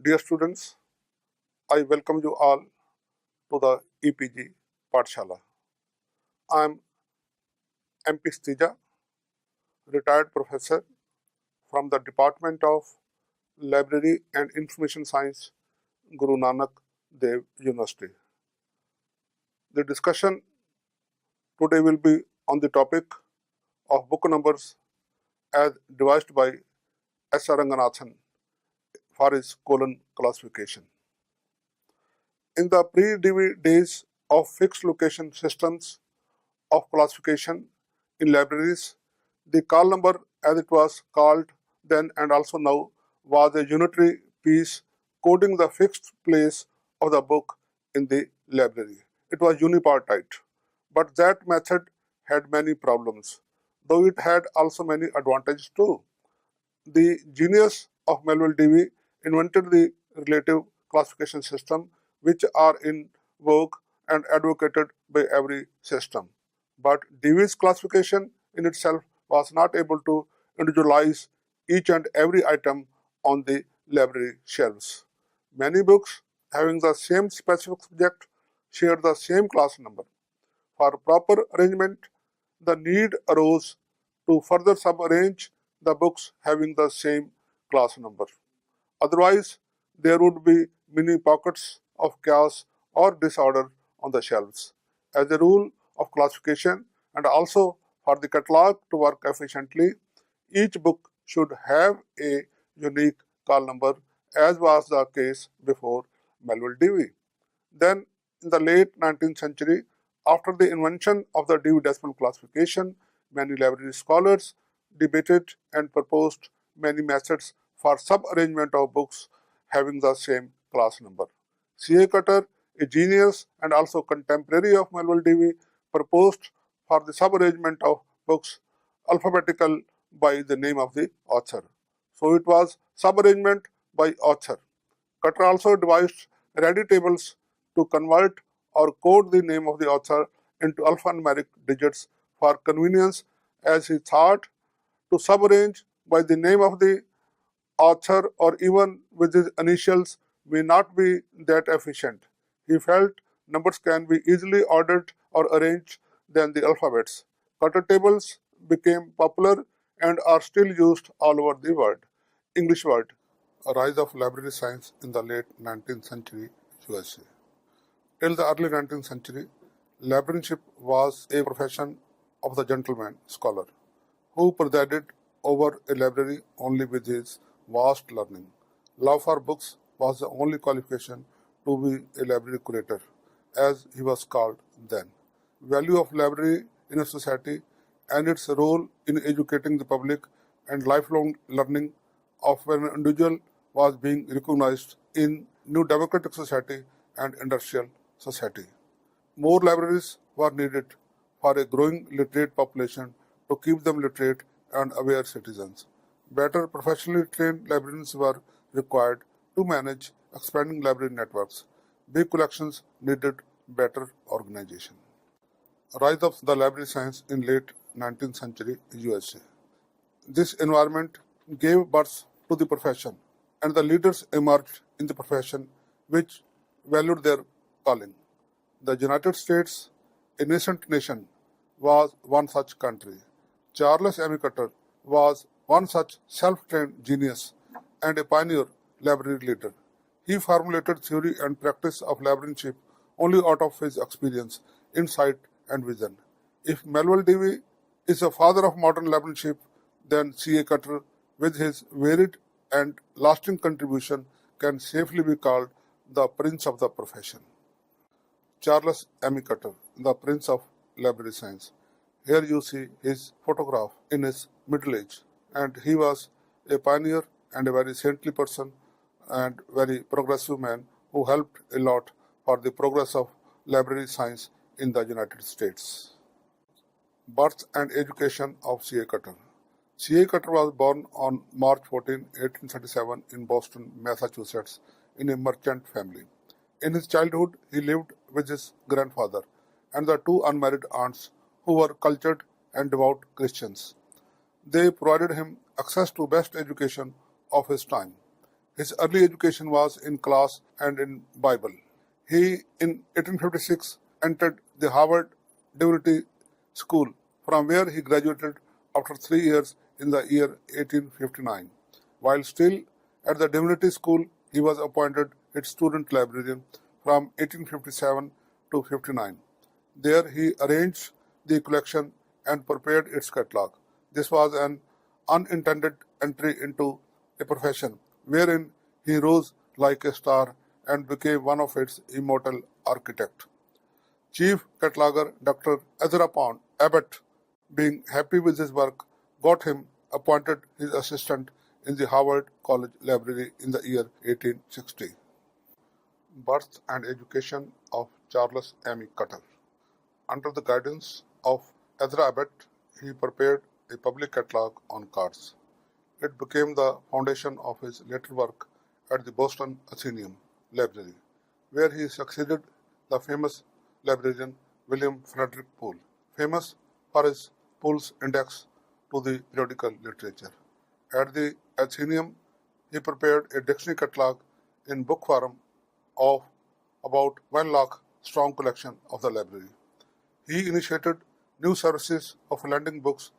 Dear students, I welcome you all to the EPG Pathshala. I am MP Stija, retired professor from the Department of Library and Information Science, Guru Nanak Dev University. The discussion today will be on the topic of book numbers as devised by S. R. Ranganathan for his colon classification. In the pre-DV days of fixed location systems of classification in libraries, the call number, as it was called then and also now, was a unitary piece coding the fixed place of the book in the library. It was unipartite, but that method had many problems, though it had also many advantages too. The genius of Melville Dewey invented the relative classification system, which are in vogue and advocated by every system. But Dewey's classification in itself was not able to individualize each and every item on the library shelves. Many books having the same specific subject shared the same class number. For proper arrangement, the need arose to further subarrange the books having the same class number. Otherwise, there would be many pockets of chaos or disorder on the shelves. As a rule of classification and also for the catalog to work efficiently, each book should have a unique call number, as was the case before Melville Dewey. Then, in the late 19th century, after the invention of the Dewey Decimal Classification, many library scholars debated and proposed many methods for subarrangement of books having the same class number. C.A. Qatar, a genius and also contemporary of Melville Dewey, proposed for the subarrangement of books alphabetical by the name of the author. So it was subarrangement by author. Qatar also devised ready tables to convert or code the name of the author into alphanumeric digits for convenience, as he thought to subarrange by the name of the author or even with his initials may not be that efficient. He felt numbers can be easily ordered or arranged than the alphabets. Qatars tables became popular and are still used all over the world. English word. A rise of library science in the late 19th century USA. Till the early 19th century, librarianship was a profession of the gentleman scholar, who presided over a library only with his vast learning. Love for books was the only qualification to be a library curator, as he was called then. Value of library in a society and its role in educating the public and lifelong learning of an individual was being recognized in new democratic society and industrial society. More libraries were needed for a growing literate population to keep them literate and aware citizens. Better professionally trained librarians were required to manage expanding library networks. Big collections needed better organization. Rise of the library science in late 19th century USA. This environment gave birth to the profession, and the leaders emerged in the profession which valued their calling. The United States, a nascent nation, was one such country. Charles M. Qatar was one such self-trained genius and a pioneer library leader. He formulated theory and practice of librarianship only out of his experience, insight, and vision. If Melville Dewey is the father of modern librarianship, then C.A. Qatar, with his varied and lasting contribution, can safely be called the prince of the profession. Charles M. Qatar, the prince of library science. Here you see his photograph in his middle age, and he was a pioneer and a very saintly person and very progressive man who helped a lot for the progress of library science in the United States. Birth and education of C.A. Qatar. C.A. Qatar was born on March 14, 1837 in Boston, Massachusetts, in a merchant family. In his childhood, he lived with his grandfather and the two unmarried aunts who were cultured and devout Christians. They provided him access to best education of his time. His early education was in class and in Bible. He, in 1856, entered the Harvard Divinity School, from where he graduated after 3 years in the year 1859. While still at the Divinity School, he was appointed its student librarian from 1857 to 59. There he arranged the collection and prepared its catalogue. This was an unintended entry into a profession wherein he rose like a star and became one of its immortal architects. Chief cataloger Dr. Ezra Pound Abbott, being happy with his work, got him appointed his assistant in the Harvard College Library in the year 1860. Birth and education of Charles M. Qatar. Under the guidance of Ezra Abbott, he prepared a public catalogue on cards. It became the foundation of his later work at the Boston Athenaeum Library, where he succeeded the famous librarian William Frederick Poole, famous for his Poole's Index to the periodical literature. At the Athenaeum, he prepared a dictionary catalogue in book form of about 1 lakh strong collection of the library. He initiated new services of lending books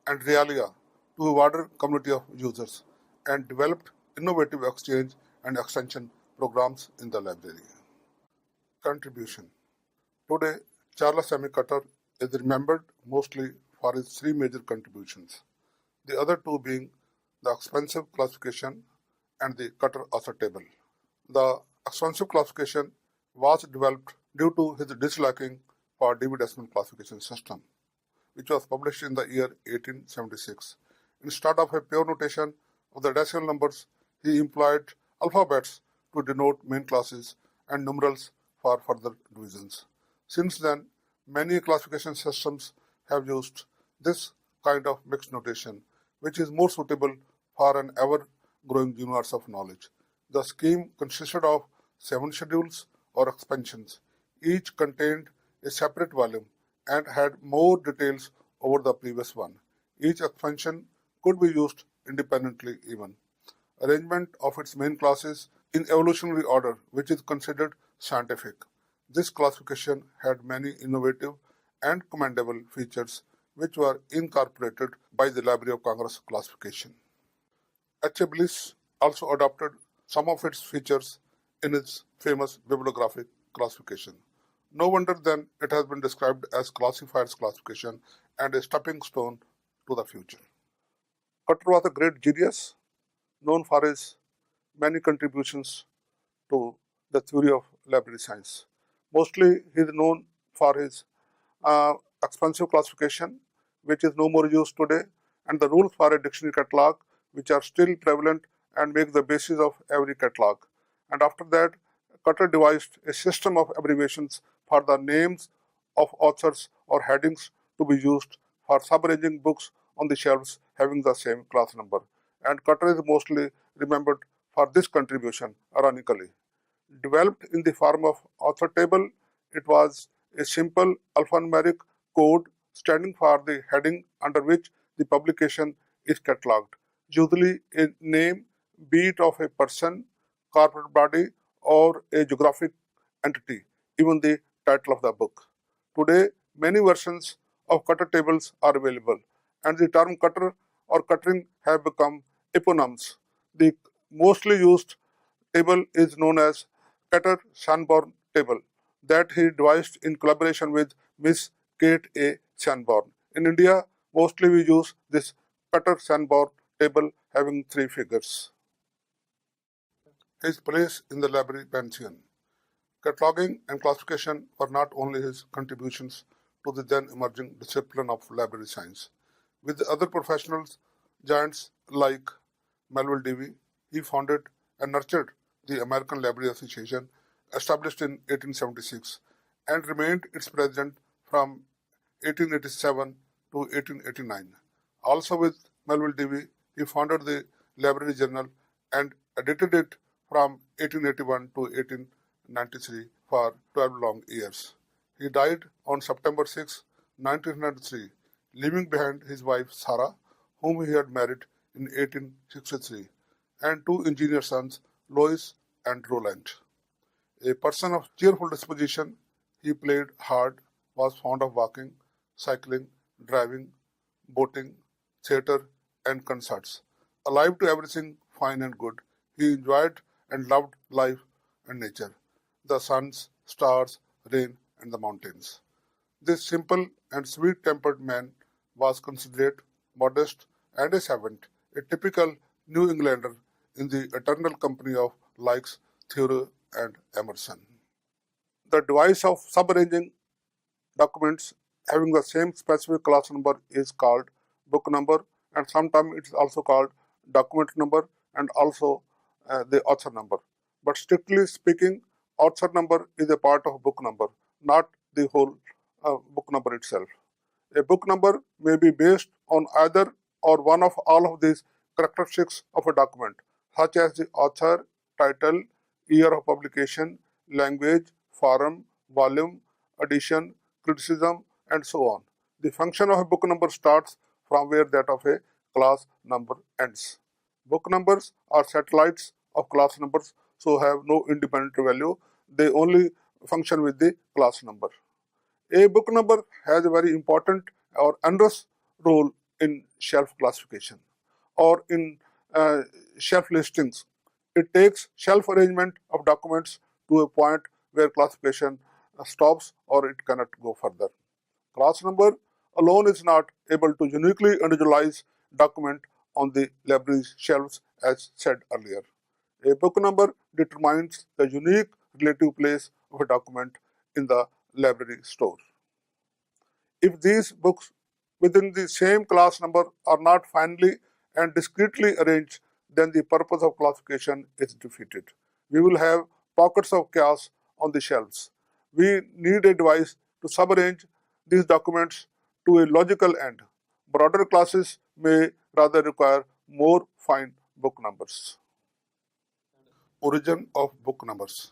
and realia to a wider community of users and developed innovative exchange and extension programs in the library. Contribution. Today, Charles M. Qatar is remembered mostly for his 3 major contributions, the other 2 being the expensive classification and the Qatars Table. The expensive classification was developed due to his disliking for Dewey Decimal Classification System, which was published in the year 1876. Instead of a pure notation of the decimal numbers, he employed alphabets to denote main classes and numerals for further divisions. Since then, many classification systems have used this kind of mixed notation, which is more suitable for an ever-growing universe of knowledge. The scheme consisted of 7 schedules or expansions. Each contained a separate volume and had more details over the previous one. Each expansion could be used independently even. Arrangement of its main classes in evolutionary order, which is considered scientific. This classification had many innovative and commendable features which were incorporated by the Library of Congress classification. H. A. Bliss also adopted some of its features in its famous bibliographic classification. No wonder then it has been described as classifiers classification and a stepping stone to the future. Qatar was a great genius known for his many contributions to the theory of library science. Mostly he is known for his expensive classification, which is no more used today, and the rules for a dictionary catalog, which are still prevalent and make the basis of every catalog. And after that, Qatar devised a system of abbreviations for the names of authors or headings to be used for sub-arranging books on the shelves having the same class number. And Qatar is mostly remembered for this contribution, ironically. Developed in the form of author table, it was a simple alphanumeric code standing for the heading under which the publication is catalogued, usually a name, be it of a person, corporate body, or a geographic entity, even the title of the book. Today, many versions of Qatar tables are available, and the term Qatar or Qatring have become eponyms. The mostly used table is known as Qatar Sanborn table that he devised in collaboration with Miss Kate A. Sanborn. In India, mostly we use this Qatar Sanborn table having 3 figures. His place in the library pantheon. Cataloging and classification were not only his contributions to the then emerging discipline of library science. With the other professionals, giants like Melville Dewey, he founded and nurtured the American Library Association, established in 1876, and remained its president from 1887 to 1889. Also with Melville Dewey, he founded the Library Journal and edited it from 1881 to 1893 for 12 long years. He died on September 6, 1903, leaving behind his wife Sarah, whom he had married in 1863, and 2 engineer sons, Louis and Roland. A person of cheerful disposition, he played hard, was fond of walking, cycling, driving, boating, theatre, and concerts. Alive to everything fine and good, he enjoyed and loved life and nature, the suns, stars, rain, and the mountains. This simple and sweet-tempered man was considerate, modest, and a servant, a typical New Englander in the eternal company of likes Thoreau and Emerson. The device of subarranging documents having the same specific class number is called book number, and sometimes it is also called document number and also the author number. But strictly speaking, author number is a part of book number, not the whole book number itself. A book number may be based on either or one of all of these characteristics of a document, such as the author, title, year of publication, language, forum, volume, edition, criticism, and so on. The function of a book number starts from where that of a class number ends. Book numbers are satellites of class numbers, so have no independent value. They only function with the class number. A book number has a very important or onerous role in shelf classification or in shelf listings. It takes shelf arrangement of documents to a point where classification stops or it cannot go further. Class number alone is not able to uniquely individualize document on the library's shelves as said earlier. A book number determines the unique relative place of a document in the library store. If these books within the same class number are not finally and discretely arranged, then the purpose of classification is defeated. We will have pockets of chaos on the shelves. We need a device to subarrange these documents to a logical end. Broader classes may rather require more fine book numbers. Origin of book numbers.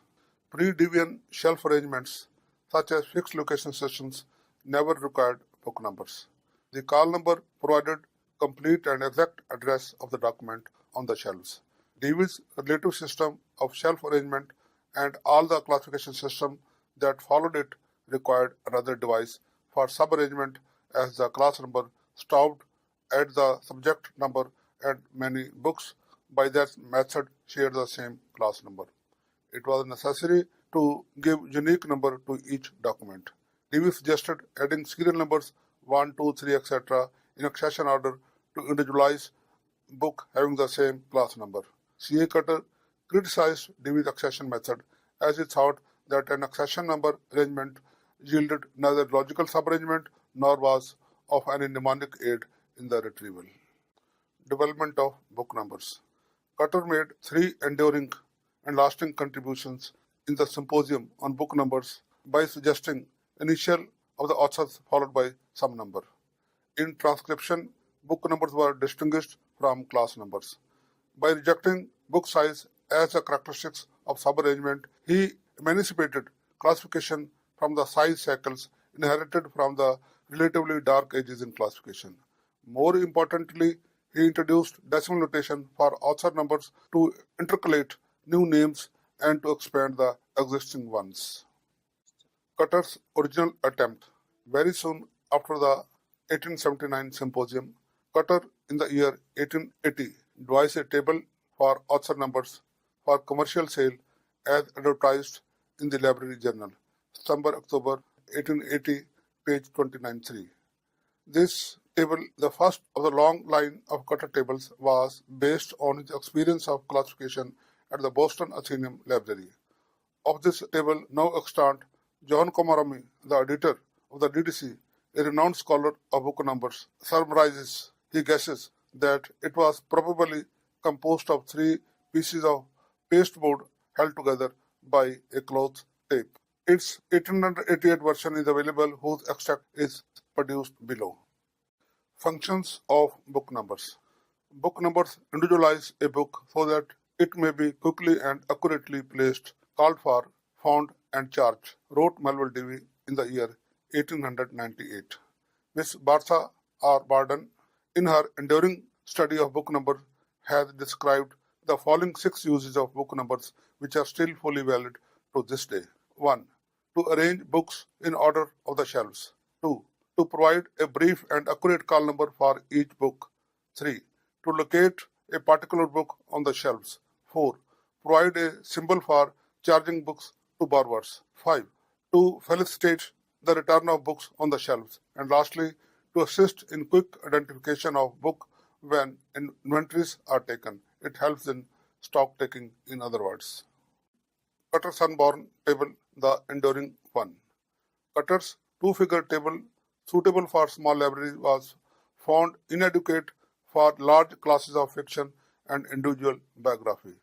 Pre-Debian shelf arrangements such as fixed location systems never required book numbers. The call number provided complete and exact address of the document on the shelves. Dewey's relative system of shelf arrangement and all the classification system that followed it required another device for subarrangement as the class number stopped at the subject number and many books by that method shared the same class number. It was necessary to give unique number to each document. Dewey suggested adding serial numbers 1, 2, 3, etc. in accession order to individualize book having the same class number. C.A. Cutter criticized Dewey's accession method as he thought that an accession number arrangement yielded neither logical subarrangement nor was of any mnemonic aid in the retrieval. Development of book numbers. Cutter made 3 enduring and lasting contributions in the symposium on book numbers by suggesting initial of the authors followed by some number. In transcription, book numbers were distinguished from class numbers. By rejecting book size as a characteristics of subarrangement, he emancipated classification from the size cycles inherited from the relatively dark ages in classification. More importantly, he introduced decimal notation for author numbers to intercalate new names and to expand the existing ones. Cutter's original attempt. Very soon after the 1879 symposium, Cutter in the year 1880 devised a table for author numbers for commercial sale as advertised in the Library Journal, September-October 1880, page 29.3. This table, the first of the long line of Cutter tables, was based on his experience of classification at the Boston Athenaeum Library. Of this table now extant, John Komarami, the editor of the DDC, a renowned scholar of book numbers, summarizes. He guesses that it was probably composed of 3 pieces of pasteboard held together by a cloth tape. Its 1888 version is available, whose extract is produced below. Functions of book numbers. Book numbers individualize a book so that it may be quickly and accurately placed, called for, found, and charged, wrote Melville Dewey in the year 1898. Miss Bartha R. Barden, in her enduring study of book numbers, has described the following 6 uses of book numbers which are still fully valid to this day. 1. To arrange books in order of the shelves. 2. To provide a brief and accurate call number for each book. 3. To locate a particular book on the shelves. 4. Provide a symbol for charging books to borrowers. 5. To felicitate the return of books on the shelves. And lastly, to assist in quick identification of book when inventories are taken. It helps in stock taking, in other words. Qatars Unborn Table, the enduring one. Qatars two-figure table suitable for small libraries was found inadequate for large classes of fiction and individual biography.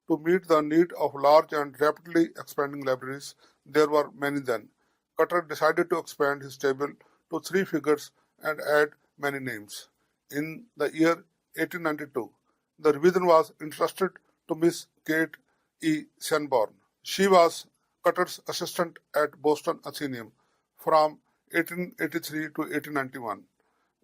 To meet the need of large and rapidly expanding libraries, there were many then. Qatar decided to expand his table to 3 figures and add many names. In the year 1892, the revision was entrusted to Miss Kate E. Sanborn. She was Qatar's assistant at Boston Athenaeum from 1883 to 1891.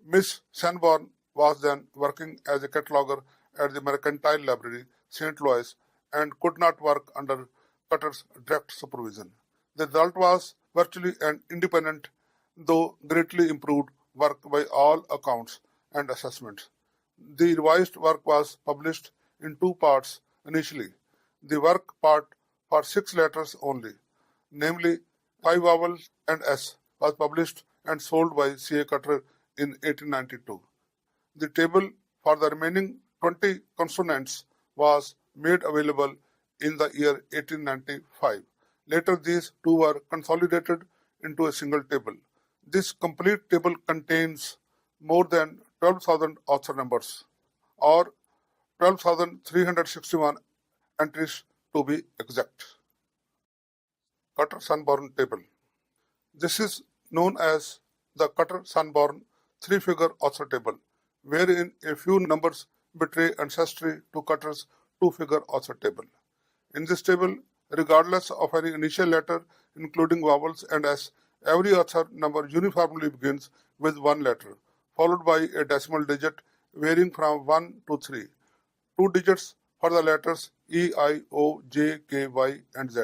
Miss Sanborn was then working as a cataloger at the Mercantile Library, St. Louis, and could not work under Qatar's direct supervision. The result was virtually an independent, though greatly improved work by all accounts and assessments. The revised work was published in 2 parts initially. The work part for 6 letters only, namely 5 vowels and S, was published and sold by C.A. Qatar in 1892. The table for the remaining 20 consonants was made available in the year 1895. Later these 2 were consolidated into a single table. This complete table contains more than 12,000 author numbers, or 12,361 entries to be exact. Qatars Unborn Table. This is known as the Qatars Unborn 3-figure author table, wherein a few numbers betray ancestry to Qatar's 2-figure author table. In this table, regardless of any initial letter, including vowels and S, every author number uniformly begins with 1 letter, followed by a decimal digit varying from 1 to 3. 2 digits for the letters E, I, O, J, K, Y, and Z.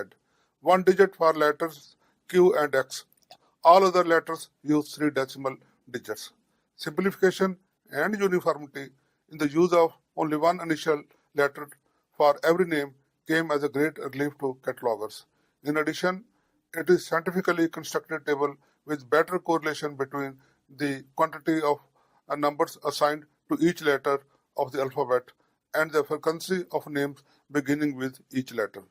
1 digit for letters Q and X. All other letters use 3 decimal digits. Simplification and uniformity in the use of only 1 initial letter for every name came as a great relief to catalogers. In addition, it is scientifically constructed table with better correlation between the quantity of numbers assigned to each letter of the alphabet and the frequency of names beginning with each letter.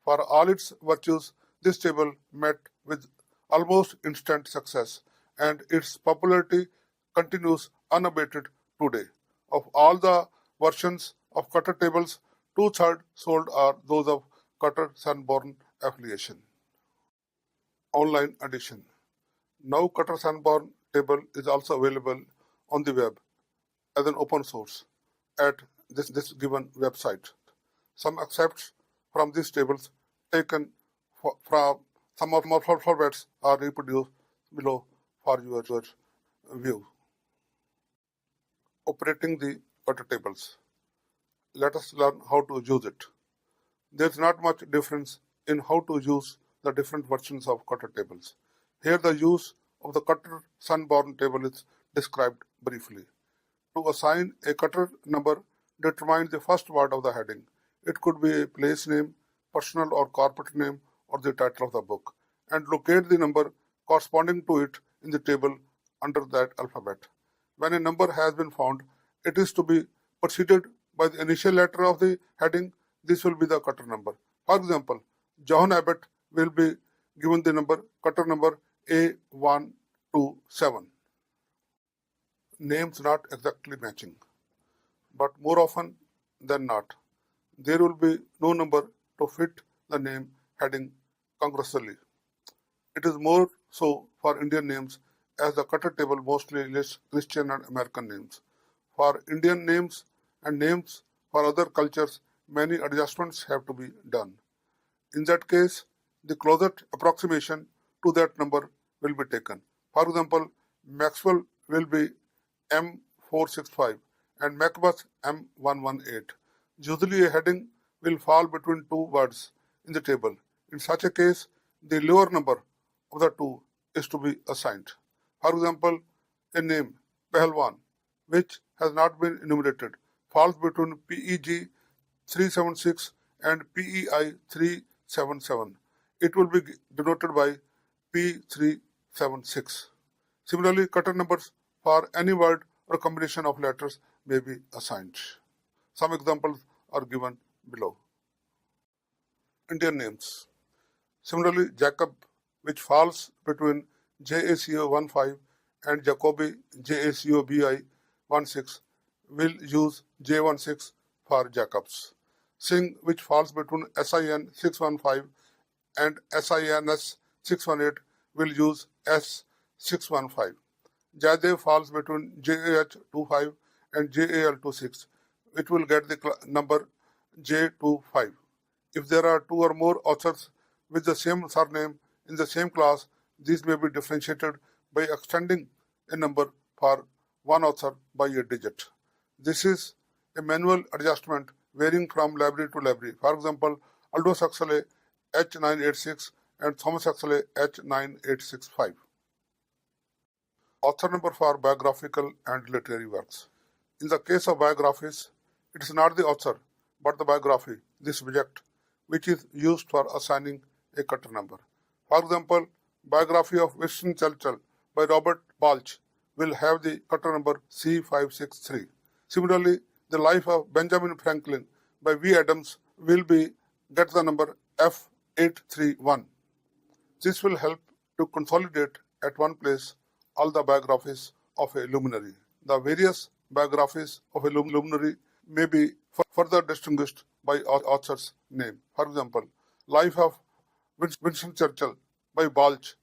For all its virtues, this table met with almost instant success, and its popularity continues unabated today. Of all the versions of Qatar tables, 2/3 sold are those of Qatar Unborn affiliation. Online edition. Now Qatar Unborn table is also available on the web as an open source at this given website. Some excerpts from these tables taken from some of our alphabets are reproduced below for your view. Operating the Qatar tables. Let us learn how to use it. There is not much difference in how to use the different versions of Qatar tables. Here the use of the Qatar Unborn table is described briefly. To assign a Qatar number, determine the first word of the heading. It could be a place name, personal or corporate name, or the title of the book, and locate the number corresponding to it in the table under that alphabet. When a number has been found, it is to be preceded by the initial letter of the heading. This will be the Qatar number. For example, John Abbott will be given the number Qatar number A127. Names not exactly matching, but more often than not, there will be no number to fit the name heading congruously. It is more so for Indian names, as the Qatar table mostly lists Christian and American names. For Indian names and names for other cultures, many adjustments have to be done. In that case, the closest approximation to that number will be taken. For example, Maxwell will be M465 and Macbeth M118. Usually a heading will fall between two words in the table. In such a case, the lower number of the two is to be assigned. For example, a name, Pahalwan, which has not been enumerated, falls between PEG 376 and PEI 377. It will be denoted by P376. Similarly, Qatar numbers for any word or combination of letters may be assigned. Some examples are given below. Indian names. Similarly, Jacob, which falls between JACO 15 and Jacobi JACOBI 16, will use J16 for Jacobs. Singh, which falls between SIN 615 and SINS 618, will use S615. Jaidev falls between JAH25 and JAL26. It will get the number J25. If there are two or more authors with the same surname in the same class, these may be differentiated by extending a number for one author by a digit. This is a manual adjustment varying from library to library. For example, Aldous Huxley H986 and Thomas Huxley H9865. Author number for biographical and literary works. In the case of biographies, it is not the author but the biography, the subject, which is used for assigning a Qatar number. For example, Biography of Winston Churchill by Robert Balch will have the Qatar number C563. Similarly, The Life of Benjamin Franklin by V. Adams will get the number F831. This will help to consolidate at one place all the biographies of a luminary. The various biographies of a luminary may be further distinguished by author's name. For example, Life of Winston Churchill by Balch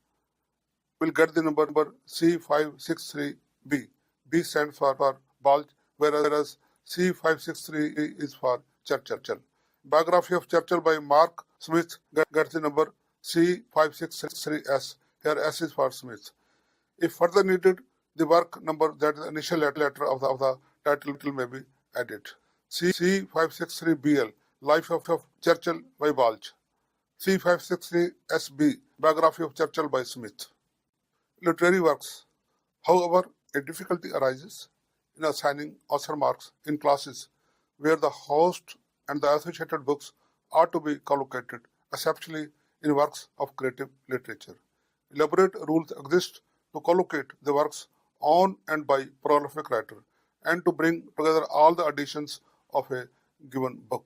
will get the number C563B. B stands for Balch, whereas C563 is for Churchill. Biography of Churchill by Mark Smith gets the number C563S. Here S is for Smith. If further needed, the work number, that is the initial letter of the title, may be added. C563BL, Life of Churchill by Balch. C563SB, Biography of Churchill by Smith. Literary works. However, a difficulty arises in assigning author marks in classes where the host and the associated books are to be collocated, especially in works of creative literature. Elaborate rules exist to collocate the works on and by prolific writer and to bring together all the additions of a given book.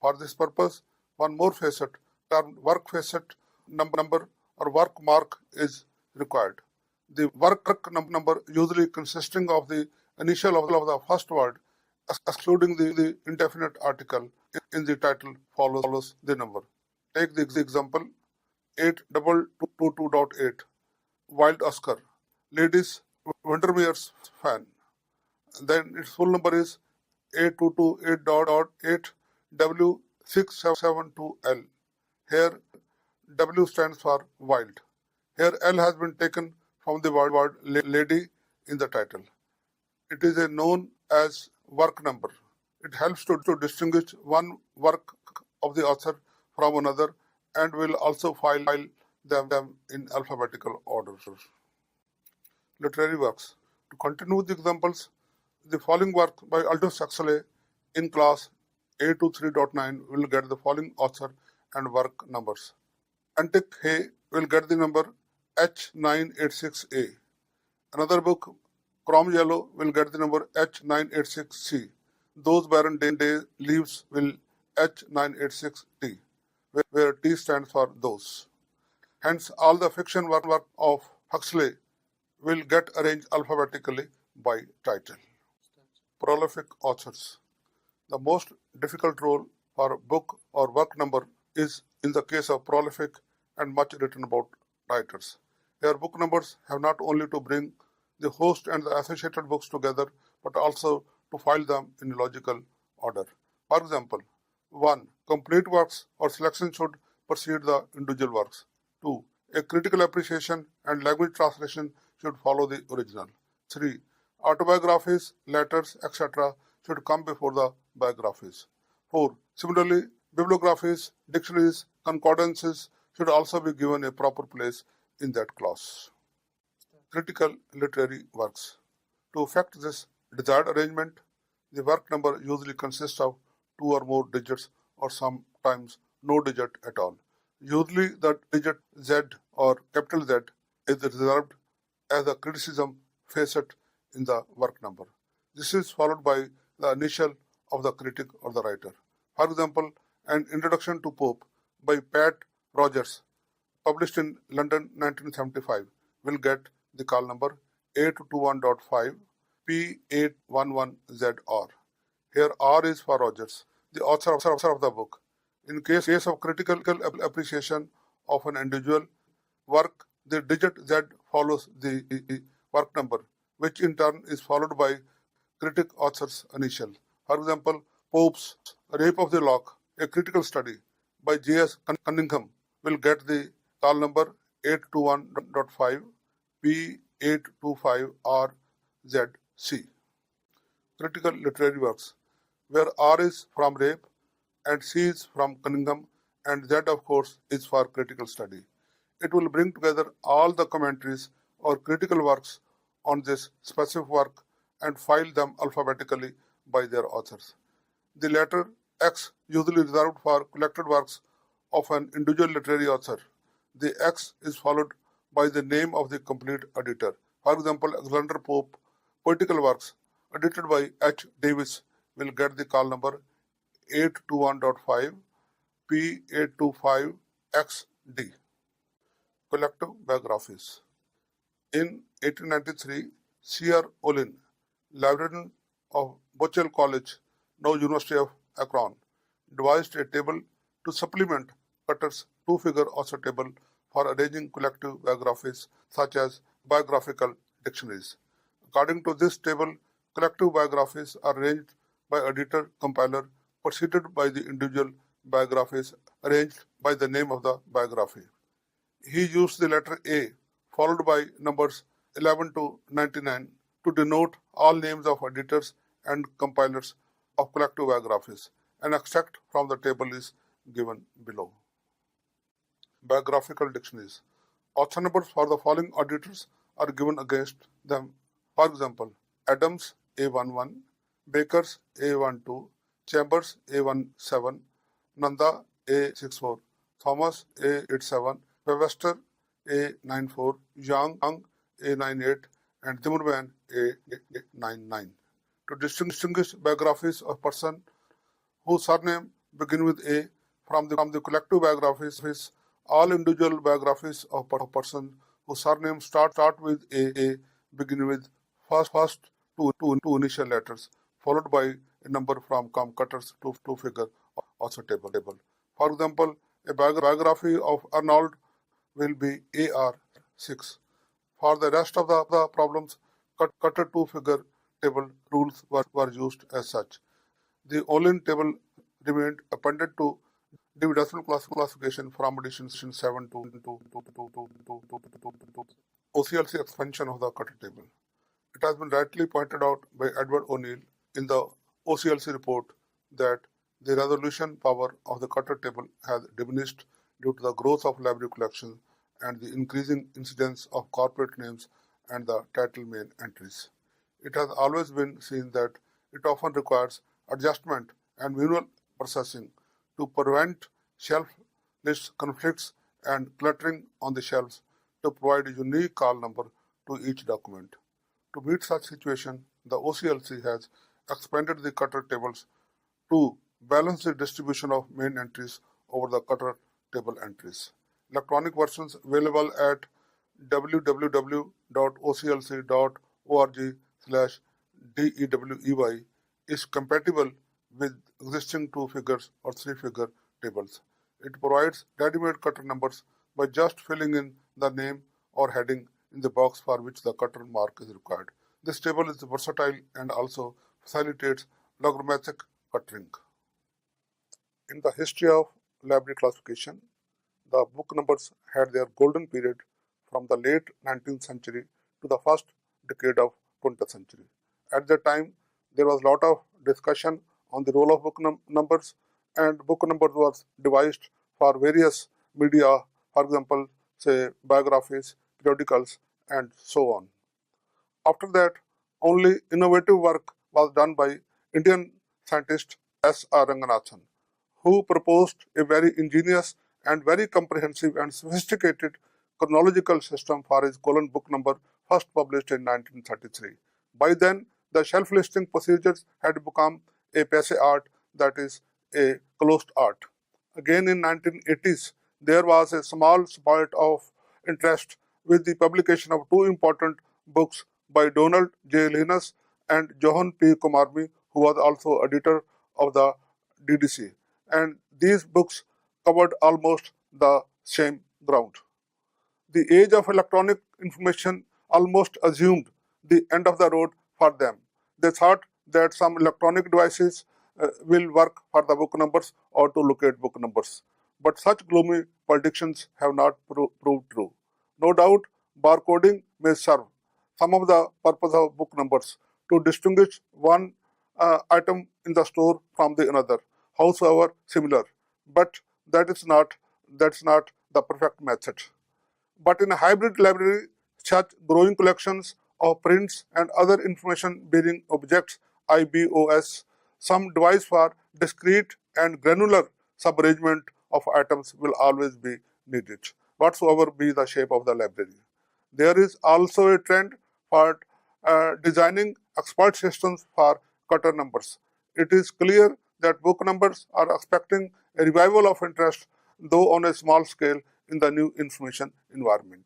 For this purpose, one more facet, termed work facet number or work mark, is required. The work number, usually consisting of the initial of the first word, excluding the indefinite article in the title, follows the number. Take the example 8222.8, Wild Oscar, Ladies Windermere's fan. Then its full number is 8228.8 W672L. Here W stands for wild. Here L has been taken from the word lady in the title. It is known as work number. It helps to distinguish one work of the author from another and will also file them in alphabetical order. Literary works. To continue with the examples, the following work by Aldous Huxley in class A23.9 will get the following author and work numbers. Antic Hay will get the number H986A. Another book, Chrome Yellow, will get the number H986C. Those Barren Day Leaves will H986T, where T stands for those. Hence, all the fiction work of Huxley will get arranged alphabetically by title. Prolific authors. The most difficult role for book or work number is in the case of prolific and much written about writers. Here, book numbers have not only to bring the host and the associated books together, but also to file them in logical order. For example, 1. Complete works or selection should precede the individual works. 2. A critical appreciation and language translation should follow the original. 3. Autobiographies, letters, etc. should come before the biographies. 4. Similarly, bibliographies, dictionaries, concordances should also be given a proper place in that clause. Critical literary works. To effect this desired arrangement, the work number usually consists of 2 or more digits or sometimes no digit at all. Usually the digit Z or capital Z is reserved as a criticism facet in the work number. This is followed by the initial of the critic or the writer. For example, an introduction to Pope by Pat Rogers, published in London 1975, will get the call number 821.5 P811ZR. Here R is for Rogers, the author of the book. In case of critical appreciation of an individual work, the digit Z follows the work number, which in turn is followed by critic author's initial. For example, Pope's Rape of the Lock, a critical study by J.S. Cunningham, will get the call number 821.5 P825RZC. Critical literary works, where R is from Rape and C is from Cunningham and Z of course is for critical study. It will bring together all the commentaries or critical works on this specific work and file them alphabetically by their authors. The letter X usually reserved for collected works of an individual literary author. The X is followed by the name of the complete editor. For example, Alexander Pope Poetical Works, edited by H. Davis, will get the call number 821.5 P825XD. Collective biographies. In 1893, C.R. Olin, librarian of Bochel College, now University of Akron, devised a table to supplement Qatars' two-figure author table for arranging collective biographies such as biographical dictionaries. According to this table, collective biographies are arranged by editor-compiler preceded by the individual biographies arranged by the name of the biography. He used the letter A followed by numbers 11 to 99 to denote all names of editors and compilers of collective biographies. An extract from the table is given below. Biographical dictionaries. Author numbers for the following editors are given against them. For example, Adams A11, Bakers A12, Chambers A17, Nanda A64, Thomas A87, Webster A94, Young A98, and Zimmerman A99. To distinguish biographies of person whose surname begin with A from the collective biographies, all individual biographies of a person whose surname start with A begin with first two initial letters, followed by a number from Qatars two-figure author table. For example, a biography of Arnold will be AR6. For the rest of the problems, Qatar two-figure table rules were used as such. The Olin table remained appended to Dewey Decimal classification from edition 7 to OCLC expansion of the Qatar table. It has been rightly pointed out by Edward O'Neill in the OCLC report that the resolution power of the Qatar table has diminished due to the growth of library collections and the increasing incidence of corporate names and the title main entries. It has always been seen that it often requires adjustment and manual processing to prevent shelf list conflicts and cluttering on the shelves to provide a unique call number to each document. To meet such situation, the OCLC has expanded the Qatar tables to balance the distribution of main entries over the Qatar table entries. Electronic versions available at www.oclc.org/DEWEY is compatible with existing two-figures or three-figure tables. It provides ready-made Qatar numbers by just filling in the name or heading in the box for which the Qatar mark is required. This table is versatile and also facilitates logarithmic Qatering. In the history of library classification, the book numbers had their golden period from the late 19th century to the first decade of 20th century. At that time, there was a lot of discussion on the role of book numbers and book numbers was devised for various media, for example, say biographies, periodicals, and so on. After that, only innovative work was done by Indian scientist S.R. Ranganathan, who proposed a very ingenious and very comprehensive and sophisticated chronological system for his colon book number, first published in 1933. By then, the shelf listing procedures had become a passe art, that is, a closed art. Again in 1980s, there was a small spurt of interest with the publication of two important books by Donald J. Linus and Johann P. Kumarbi, who was also editor of the DDC. And these books covered almost the same ground. The age of electronic information almost assumed the end of the road for them. They thought that some electronic devices will work for the book numbers or to locate book numbers. But such gloomy predictions have not proved true. No doubt, barcoding may serve some of the purpose of book numbers to distinguish one item in the store from the another, howsoever similar. But that's not the perfect method. But in a hybrid library, such growing collections of prints and other information-bearing objects, IBOS, some device for discrete and granular sub-arrangement of items will always be needed, whatsoever be the shape of the library. There is also a trend for designing expert systems for Qatar numbers. It is clear that book numbers are expecting a revival of interest, though on a small scale, in the new information environment.